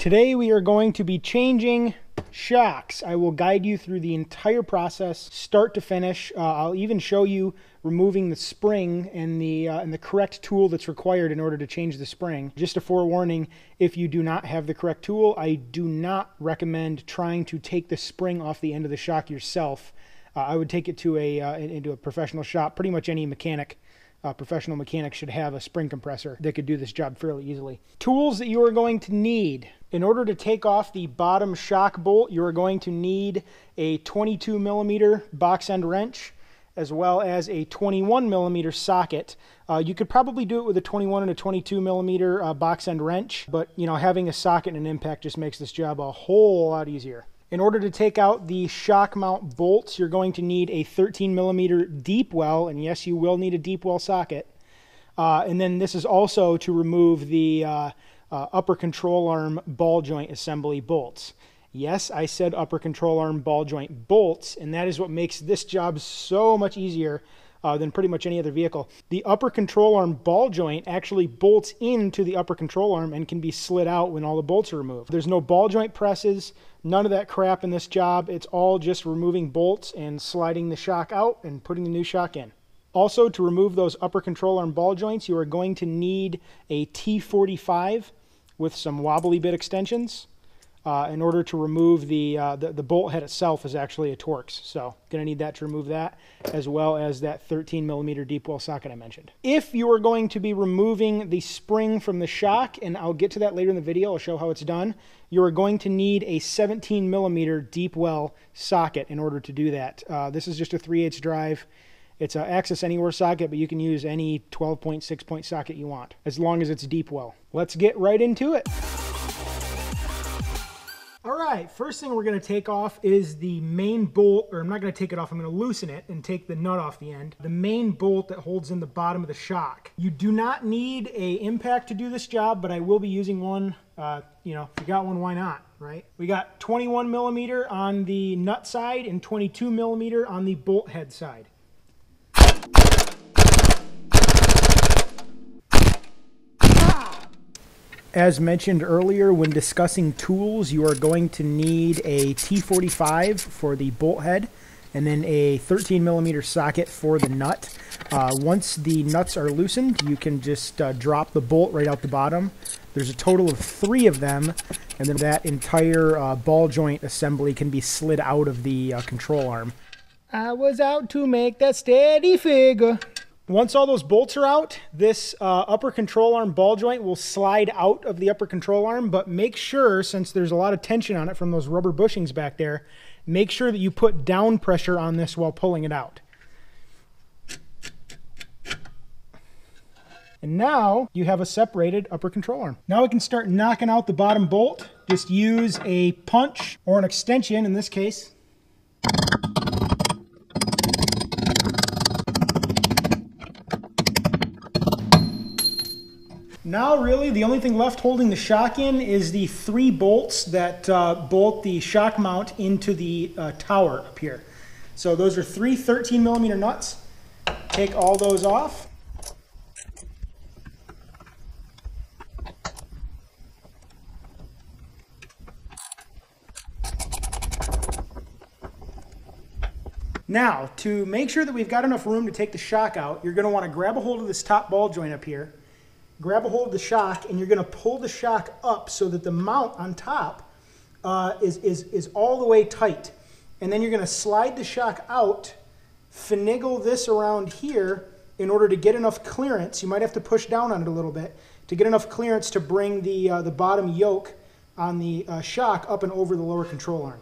Today we are going to be changing shocks. I will guide you through the entire process, start to finish. I'll even show you removing the spring and the correct tool that's required in order to change the spring. Just a forewarning, if you do not have the correct tool, I do not recommend trying to take the spring off the end of the shock yourself. I would take it to into a professional shop. Pretty much any mechanic, professional mechanic should have a spring compressor that could do this job fairly easily. Tools that you are going to need. In order to take off the bottom shock bolt, you are going to need a 22 millimeter box end wrench, as well as a 21 millimeter socket. You could probably do it with a 21 and a 22 millimeter box end wrench, but you know, having a socket and an impact just makes this job a whole lot easier. In order to take out the shock mount bolts, you're going to need a 13 millimeter deep well, and yes, you will need a deep well socket. And then this is also to remove the upper control arm ball joint assembly bolts. Yes, I said upper control arm ball joint bolts, and that is what makes this job so much easier than pretty much any other vehicle. The upper control arm ball joint actually bolts into the upper control arm and can be slid out when all the bolts are removed. There's no ball joint presses, none of that crap in this job. It's all just removing bolts and sliding the shock out and putting the new shock in. Also, to remove those upper control arm ball joints, you are going to need a T45 with some wobbly bit extensions. In order to remove the bolt head itself is actually a Torx. So going to need that to remove that, as well as that 13 millimeter deep well socket I mentioned. If you are going to be removing the spring from the shock, and I'll get to that later in the video, I'll show how it's done, you are going to need a 17 millimeter deep well socket in order to do that. This is just a 3/8 drive. It's an access anywhere socket, but you can use any 12-point, 6-point socket you want, as long as it's deep well. Let's get right into it. All right, first thing we're going to take off is the main bolt, or I'm not going to take it off, I'm going to loosen it and take the nut off the end. The main bolt that holds in the bottom of the shock. You do not need an impact to do this job, but I will be using one. You know, if you got one, why not, right? We got 21 millimeter on the nut side and 22 millimeter on the bolt head side. As mentioned earlier, when discussing tools, you are going to need a T45 for the bolt head and then a 13 millimeter socket for the nut. Once the nuts are loosened, you can just drop the bolt right out the bottom. There's a total of 3 of them, and then that entire ball joint assembly can be slid out of the control arm. I was out to make that steady figure. Once all those bolts are out, this upper control arm ball joint will slide out of the upper control arm, but make sure, since there's a lot of tension on it from those rubber bushings back there, make sure that you put down pressure on this while pulling it out. And now you have a separated upper control arm. Now we can start knocking out the bottom bolt. Just use a punch or an extension in this case. Now really the only thing left holding the shock in is the 3 bolts that bolt the shock mount into the tower up here. So those are 3 13 millimeter nuts. Take all those off. Now, to make sure that we've got enough room to take the shock out, you're going to want to grab a hold of this top ball joint up here. Grab a hold of the shock, and you're going to pull the shock up so that the mount on top is all the way tight. And then you're going to slide the shock out, finagle this around here in order to get enough clearance. You might have to push down on it a little bit to get enough clearance to bring the bottom yoke on the shock up and over the lower control arm.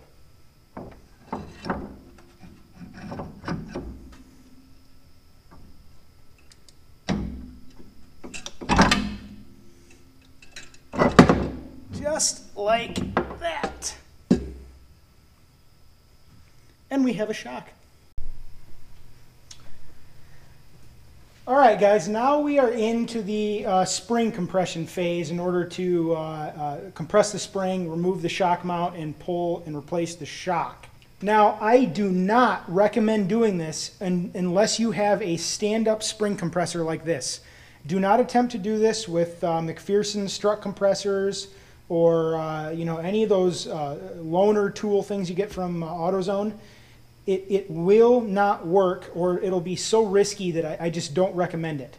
Just like that. And we have a shock. All right, guys, now we are into the spring compression phase in order to compress the spring, remove the shock mount, and pull and replace the shock. Now, I do not recommend doing this unless you have a stand-up spring compressor like this. Do not attempt to do this with McPherson strut compressors, or you know, any of those loaner tool things you get from AutoZone, it will not work, or it'll be so risky that I just don't recommend it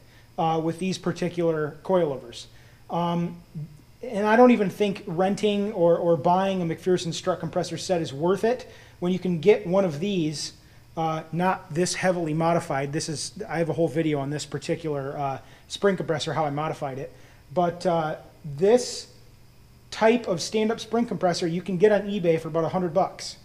with these particular coilovers. And I don't even think renting or buying a McPherson strut compressor set is worth it when you can get one of these, not this heavily modified. This is, I have a whole video on this particular spring compressor, how I modified it. But this type of stand-up spring compressor you can get on eBay for about $100.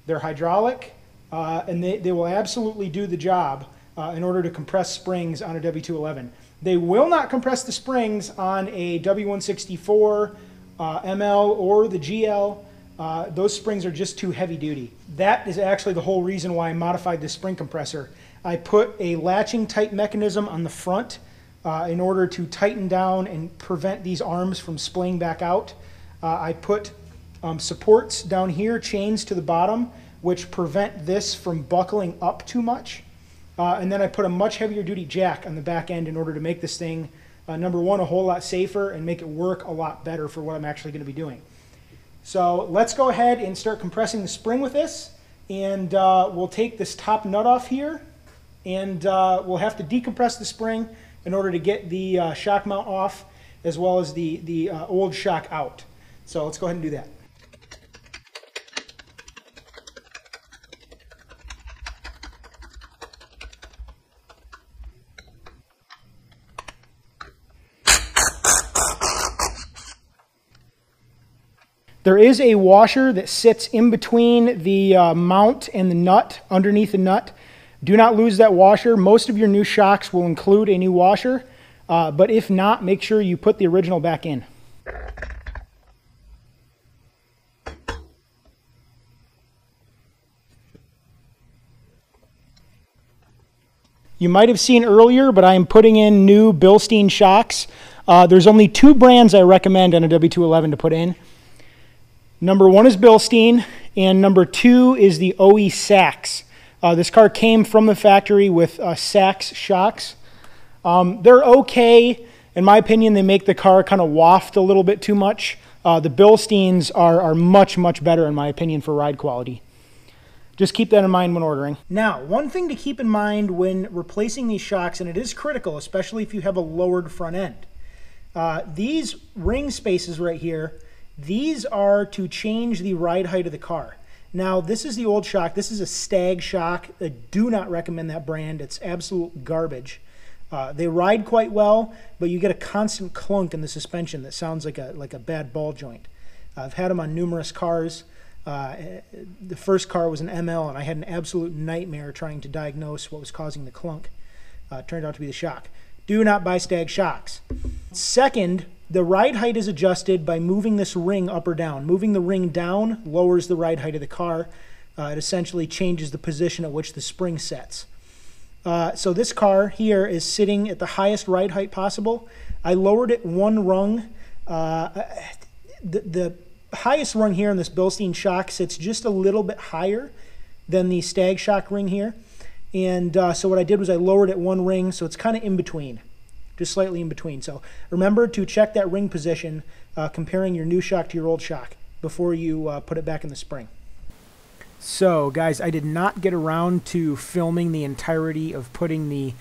They're hydraulic, and they will absolutely do the job in order to compress springs on a W211. They will not compress the springs on a W164 ML or the GL. Those springs are just too heavy duty. That is actually the whole reason why I modified this spring compressor. I put a latching type mechanism on the front in order to tighten down and prevent these arms from splaying back out. I put supports down here, chains to the bottom, which prevent this from buckling up too much. And then I put a much heavier duty jack on the back end in order to make this thing, number one, a whole lot safer and make it work a lot better for what I'm actually going to be doing. So let's go ahead and start compressing the spring with this. And we'll take this top nut off here, and we'll have to decompress the spring in order to get the shock mount off, as well as the old shock out. So let's go ahead and do that. There is a washer that sits in between the mount and the nut, underneath the nut. Do not lose that washer. Most of your new shocks will include a new washer, but if not, make sure you put the original back in. You might have seen earlier, but I am putting in new Bilstein Shocks. There's only two brands I recommend on a W211 to put in. Number one is Bilstein, and number two is the OE Sachs. This car came from the factory with Sachs shocks. They're okay. In my opinion, they make the car kind of waft a little bit too much. The Bilsteins are much, much better, in my opinion, for ride quality. Just keep that in mind when ordering. Now, one thing to keep in mind when replacing these shocks, and it is critical, especially if you have a lowered front end. These ring spaces right here, these are to change the ride height of the car. Now, this is the old shock. This is a Stag shock. I do not recommend that brand. It's absolute garbage. They ride quite well, but you get a constant clunk in the suspension that sounds like a bad ball joint. I've had them on numerous cars. The first car was an ML, and I had an absolute nightmare trying to diagnose what was causing the clunk. It turned out to be the shock. Do not buy Stag shocks. Second, the ride height is adjusted by moving this ring up or down. Moving the ring down lowers the ride height of the car. It essentially changes the position at which the spring sets. So this car here is sitting at the highest ride height possible. I lowered it one rung. The highest rung here in this Bilstein shock sits just a little bit higher than the Stag shock ring here. And so what I did was I lowered it one ring, so it's kind of in between. Just slightly in between. So remember to check that ring position, comparing your new shock to your old shock before you put it back in the spring. So guys, I did not get around to filming the entirety of putting the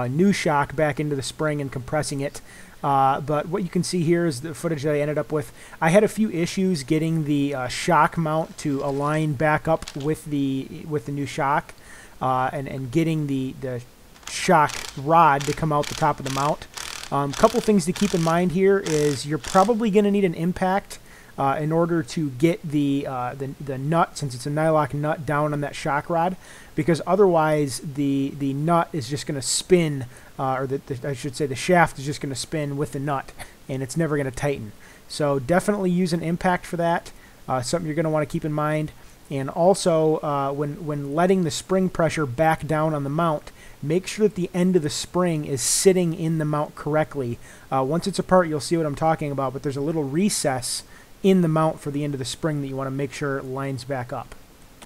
new shock back into the spring and compressing it. But what you can see here is the footage that I ended up with. I had a few issues getting the shock mount to align back up with the new shock, and getting the shock rod to come out the top of the mount. Couple things to keep in mind here is you're probably going to need an impact in order to get the nut, since it's a nylock nut, down on that shock rod, because otherwise the nut is just going to spin, or I should say the shaft is just going to spin with the nut, and it's never going to tighten. So definitely use an impact for that. Something you're going to want to keep in mind. And also, when letting the spring pressure back down on the mount, make sure that the end of the spring is sitting in the mount correctly. Once it's apart, you'll see what I'm talking about, but there's a little recess in the mount for the end of the spring that you want to make sure it lines back up.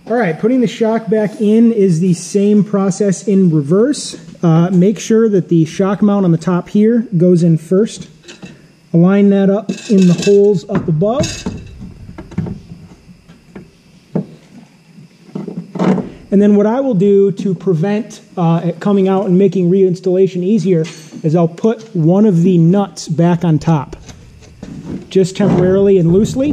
All right, putting the shock back in is the same process in reverse. Make sure that the shock mount on the top here goes in first. Align that up in the holes up above. And then what I will do to prevent it coming out and making reinstallation easier is I'll put one of the nuts back on top, just temporarily and loosely.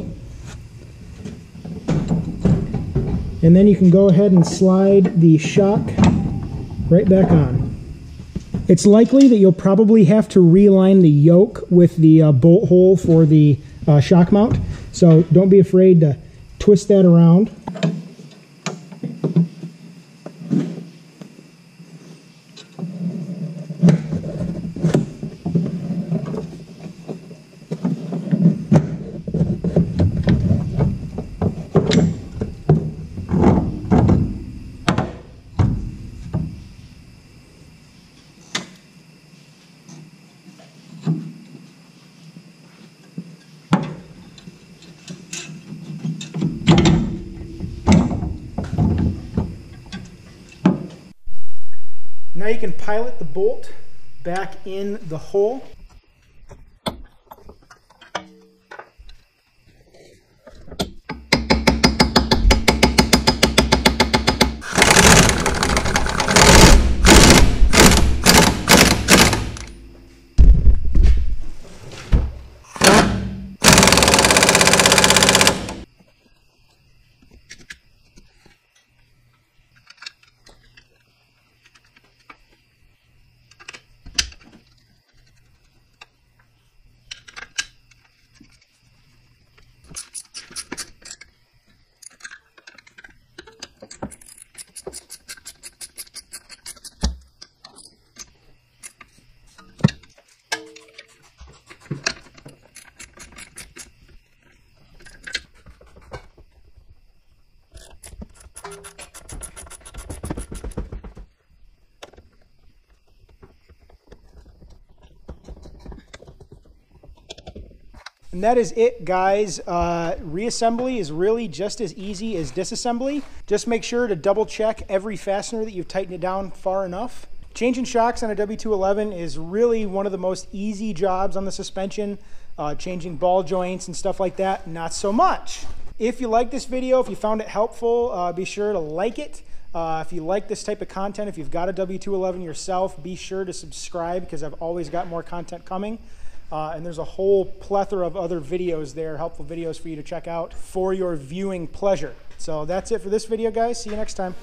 And then you can go ahead and slide the shock right back on. It's likely that you'll probably have to realign the yoke with the bolt hole for the shock mount. So don't be afraid to twist that around. Now you can pilot the bolt back in the hole. And that is it, guys. Reassembly is really just as easy as disassembly. Just make sure to double check every fastener that you've tightened it down far enough. Changing shocks on a W211 is really one of the most easy jobs on the suspension. Changing ball joints and stuff like that, not so much. If you like this video, if you found it helpful, be sure to like it. If you like this type of content, if you've got a W211 yourself, be sure to subscribe because I've always got more content coming. And there's a whole plethora of other videos there, helpful videos for you to check out for your viewing pleasure. So that's it for this video, guys. See you next time.